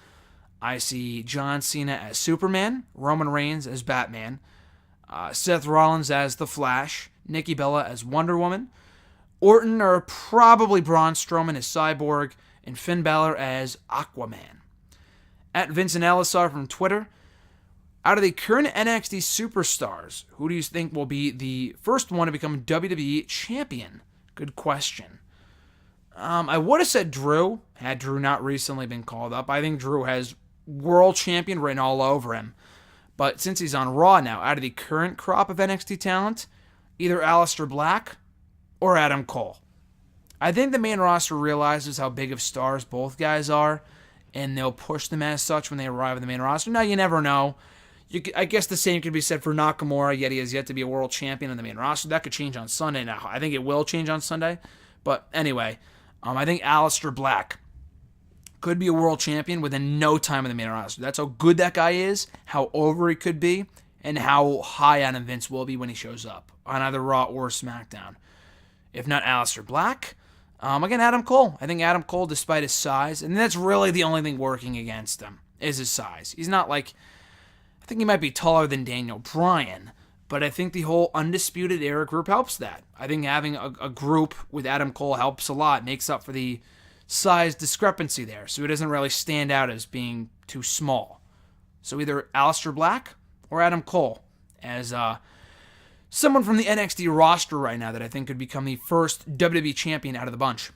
I see John Cena as Superman, Roman Reigns as Batman, Seth Rollins as The Flash, Nikki Bella as Wonder Woman, Orton or probably Braun Strowman as Cyborg, and Finn Balor as Aquaman. At Vincent Alisar from Twitter, out of the current NXT superstars, who do you think will be the first one to become WWE champion? Good question. I would have said Drew, had Drew not recently been called up. I think Drew has world champion written all over him. But since he's on Raw now, out of the current crop of NXT talent, either Aleister Black or Adam Cole. I think the main roster realizes how big of stars both guys are, and they'll push them as such when they arrive in the main roster. Now, you never know. I guess the same could be said for Nakamura, yet he has yet to be a world champion in the main roster. That could change on Sunday now. I think it will change on Sunday. But anyway, I think Aleister Black could be a world champion within no time in the main roster. That's how good that guy is, how over he could be, and how high on him Vince will be when he shows up on either Raw or SmackDown. If not Aleister Black, again, Adam Cole. I think Adam Cole, despite his size, and that's really the only thing working against him, is his size. He's not like, I think he might be taller than Daniel Bryan, but I think the whole Undisputed Era group helps that. I think having a group with Adam Cole helps a lot, makes up for the size discrepancy there, so he doesn't really stand out as being too small. So either Aleister Black or Adam Cole as someone from the NXT roster right now that I think could become the first WWE champion out of the bunch.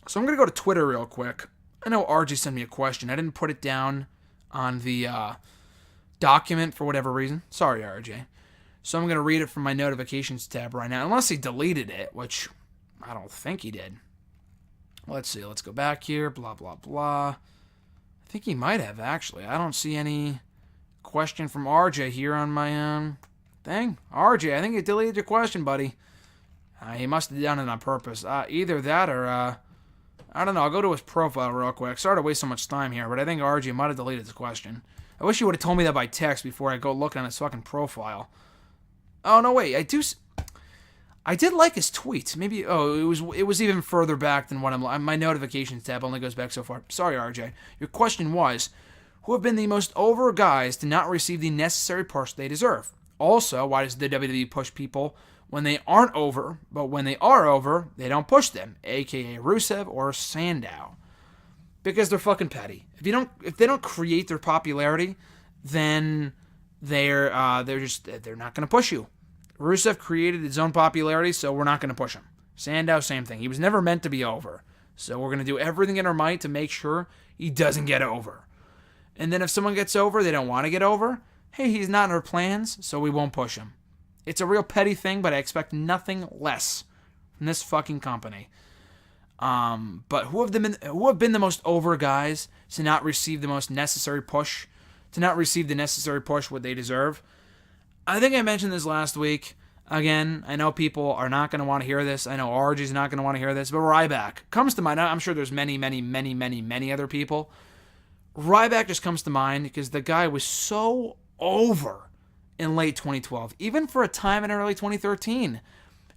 So I'm going to go to Twitter real quick. I know RJ sent me a question. I didn't put it down on the document for whatever reason. Sorry, RJ. So I'm going to read it from my notifications tab right now, unless he deleted it, which I don't think he did. Let's see. Let's go back here. Blah, blah, blah. I think he might have, actually. I don't see any question from RJ here on my thing. RJ, I think you deleted your question, buddy. He must have done it on purpose. Either that or, I don't know. I'll go to his profile real quick. Sorry to waste so much time here, but I think RJ might have deleted his question. I wish you would have told me that by text before I go look on his fucking profile. Oh, no, wait. I did like his tweet. Maybe, it was even further back than what my notifications tab only goes back so far. Sorry, RJ. Your question was, who have been the most over guys to not receive the necessary push they deserve? Also, why does the WWE push people when they aren't over, but when they are over, they don't push them, aka Rusev or Sandow? Because they're fucking petty. If they don't create their popularity, then they're not going to push you. Rusev created his own popularity, so we're not going to push him. Sandow, same thing. He was never meant to be over, so we're going to do everything in our might to make sure he doesn't get over. And then if someone gets over, they don't want to get over. Hey, he's not in our plans, so we won't push him. It's a real petty thing, but I expect nothing less from this fucking company. But who have been the most over guys to not receive the most necessary push, to not receive the necessary push what they deserve? I think I mentioned this last week. Again, I know people are not going to want to hear this. I know RG's not going to want to hear this, but Ryback comes to mind. I'm sure there's many other people. Ryback just comes to mind because the guy was so over in late 2012, even for a time in early 2013,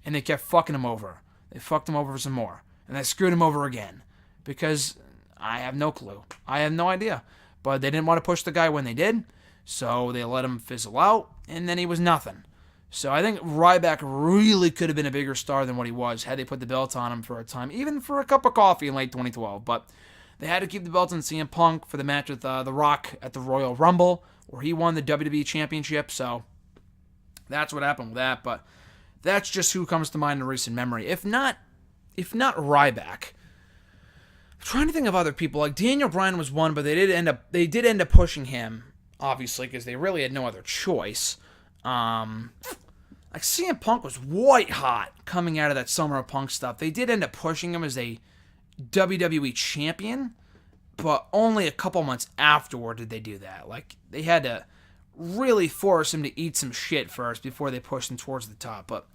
and they kept fucking him over. They fucked him over for some more, and they screwed him over again because I have no clue. I have no idea, but they didn't want to push the guy when they did, so they let him fizzle out, and then he was nothing. So I think Ryback really could have been a bigger star than what he was had they put the belt on him for a time, even for a cup of coffee in late 2012, but they had to keep the belt on CM Punk for the match with The Rock at the Royal Rumble, where he won the WWE Championship, so that's what happened with that, but that's just who comes to mind in recent memory. If not Ryback, I'm trying to think of other people. Like Daniel Bryan was one, but they did end up pushing him, obviously, because they really had no other choice. Like CM Punk was white hot coming out of that Summer of Punk stuff. They did end up pushing him as a WWE champion, but only a couple months afterward did they do that. Like, they had to really force him to eat some shit first before they pushed him towards the top. But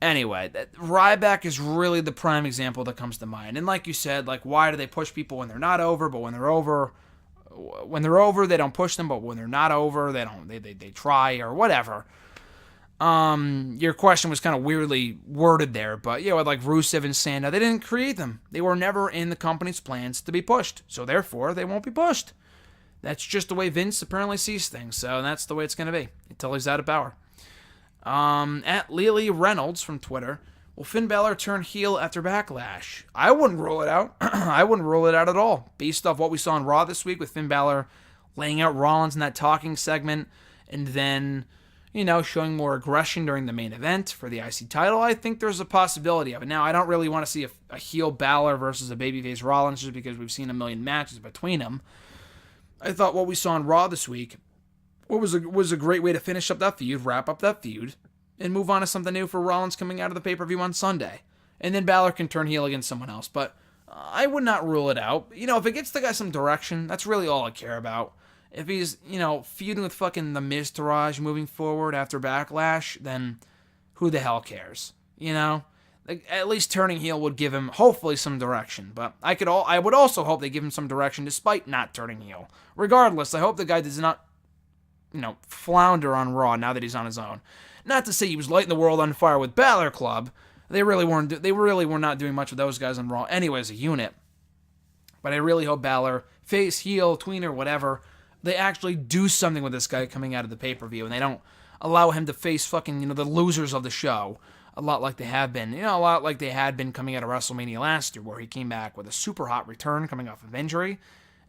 Anyway, Ryback is really the prime example that comes to mind. And like you said, like, why do they push people when they're not over, but when they're over, they don't push them, but when they're not over, they try or whatever. Your question was kind of weirdly worded there, but with like Rusev and Sandow, they didn't create them. They were never in the company's plans to be pushed, so therefore they won't be pushed. That's just the way Vince apparently sees things, so that's the way it's going to be until he's out of power. At Lily Reynolds from Twitter, will Finn Balor turn heel after Backlash? I wouldn't rule it out. I wouldn't rule it out at all, based off what we saw on Raw this week with Finn Balor laying out Rollins in that talking segment, and then showing more aggression during the main event for the IC title. I think there's a possibility of it. Now, I don't really want to see a heel Balor versus a babyface Rollins just because we've seen a million matches between them. I thought what we saw on Raw this week was a great way to finish up that feud, wrap up that feud, and move on to something new for Rollins coming out of the pay-per-view on Sunday. And then Balor can turn heel against someone else. But I would not rule it out. If it gets the guy some direction, that's really all I care about. If he's, feuding with fucking The Miz Taraj moving forward after Backlash, then who the hell cares? Like, at least turning heel would give him, hopefully, some direction. But I would also hope they give him some direction despite not turning heel. Regardless, I hope the guy does not, flounder on Raw now that he's on his own. Not to say he was lighting the world on fire with Balor Club. They really were not doing much with those guys on Raw anyway as a unit. But I really hope Balor, face, heel, tweener, whatever, they actually do something with this guy coming out of the pay-per-view, and they don't allow him to face fucking, the losers of the show, a lot like they have been. A lot like they had been coming out of WrestleMania last year, where he came back with a super hot return coming off of injury,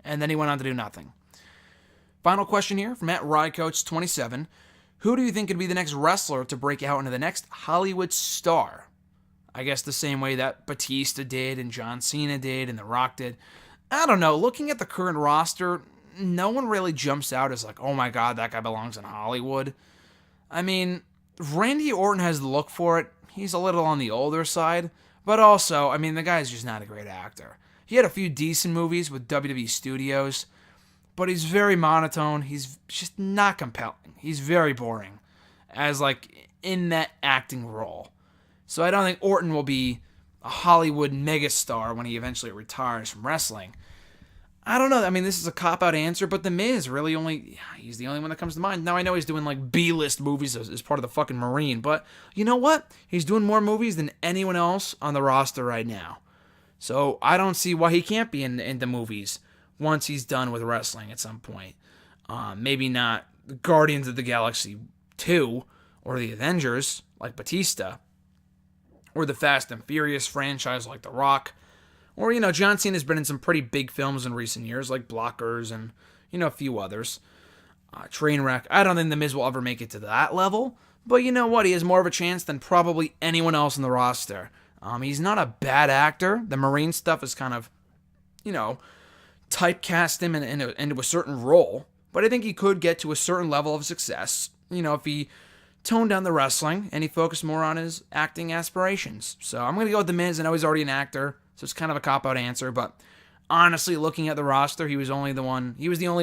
and then he went on to do nothing. Final question here from @RyCoach27. Who do you think could be the next wrestler to break out into the next Hollywood star? I guess the same way that Batista did, and John Cena did, and The Rock did. I don't know. Looking at the current roster, no one really jumps out as like, oh my god, that guy belongs in Hollywood. I mean, Randy Orton has the look for it. He's a little on the older side, but also, the guy's just not a great actor. He had a few decent movies with WWE Studios, but he's very monotone. He's just not compelling. He's very boring as like in that acting role. So I don't think Orton will be a Hollywood megastar when he eventually retires from wrestling. I don't know. This is a cop-out answer, but The Miz he's the only one that comes to mind. Now, I know he's doing, like, B-list movies as part of the fucking Marine, but you know what? He's doing more movies than anyone else on the roster right now. So I don't see why he can't be in the movies once he's done with wrestling at some point. Maybe not Guardians of the Galaxy 2 or the Avengers, like Batista, or the Fast and Furious franchise like The Rock. Or, John Cena's been in some pretty big films in recent years, like Blockers and, a few others. Trainwreck. I don't think The Miz will ever make it to that level. But you know what? He has more of a chance than probably anyone else in the roster. He's not a bad actor. The Marine stuff is kind of, typecast him into a certain role. But I think he could get to a certain level of success, if he toned down the wrestling and he focused more on his acting aspirations. So I'm going to go with The Miz. I know he's already an actor. So it's kind of a cop-out answer, but honestly, looking at the roster, he was the only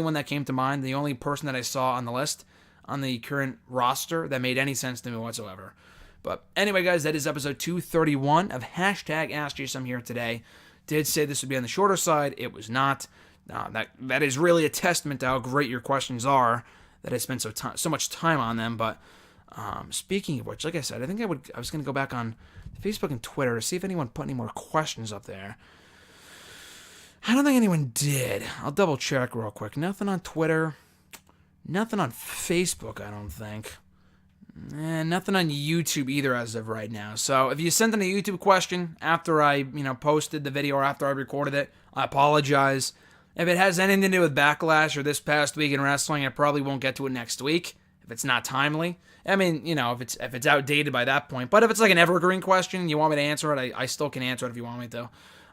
one that came to mind, the only person that I saw on the list, on the current roster, that made any sense to me whatsoever. But anyway, guys, that is episode 231 of #AskJSM here today. Did say this would be on the shorter side. It was not. That is really a testament to how great your questions are, that I spent so much time on them. But speaking of which, like I said, I was going to go back on Facebook and Twitter to see if anyone put any more questions up there. I don't think anyone did. I'll double check real quick. Nothing on Twitter. Nothing on Facebook, I don't think. Nothing on YouTube either as of right now. So if you sent in a YouTube question after I, posted the video or after I recorded it, I apologize. If it has anything to do with Backlash or this past week in wrestling, I probably won't get to it next week if it's not timely. If it's outdated by that point. But if it's like an evergreen question and you want me to answer it, I still can answer it if you want me to.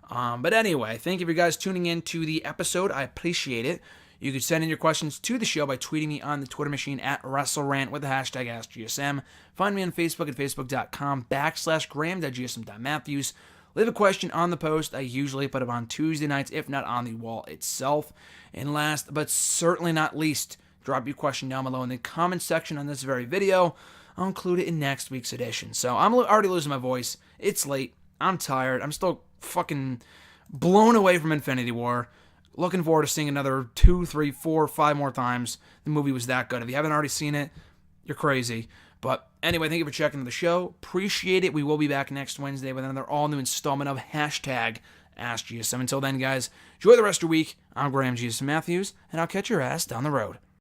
But anyway, thank you for you guys tuning in to the episode. I appreciate it. You can send in your questions to the show by tweeting me on the Twitter machine @WrestleRant with the hashtag AskGSM. Find me on Facebook at facebook.com/Graham.GSM.Matthews. Leave a question on the post. I usually put it on Tuesday nights, if not on the wall itself. And last but certainly not least, drop your question down below in the comment section on this very video. I'll include it in next week's edition. So I'm already losing my voice. It's late. I'm tired. I'm still fucking blown away from Infinity War. Looking forward to seeing another 2, 3, 4, 5 more times. The movie was that good. If you haven't already seen it, you're crazy. But anyway, thank you for checking the show. Appreciate it. We will be back next Wednesday with another all-new installment of Hashtag Ask GSM. Until then, guys, enjoy the rest of your week. I'm Graham GSM Matthews, and I'll catch your ass down the road.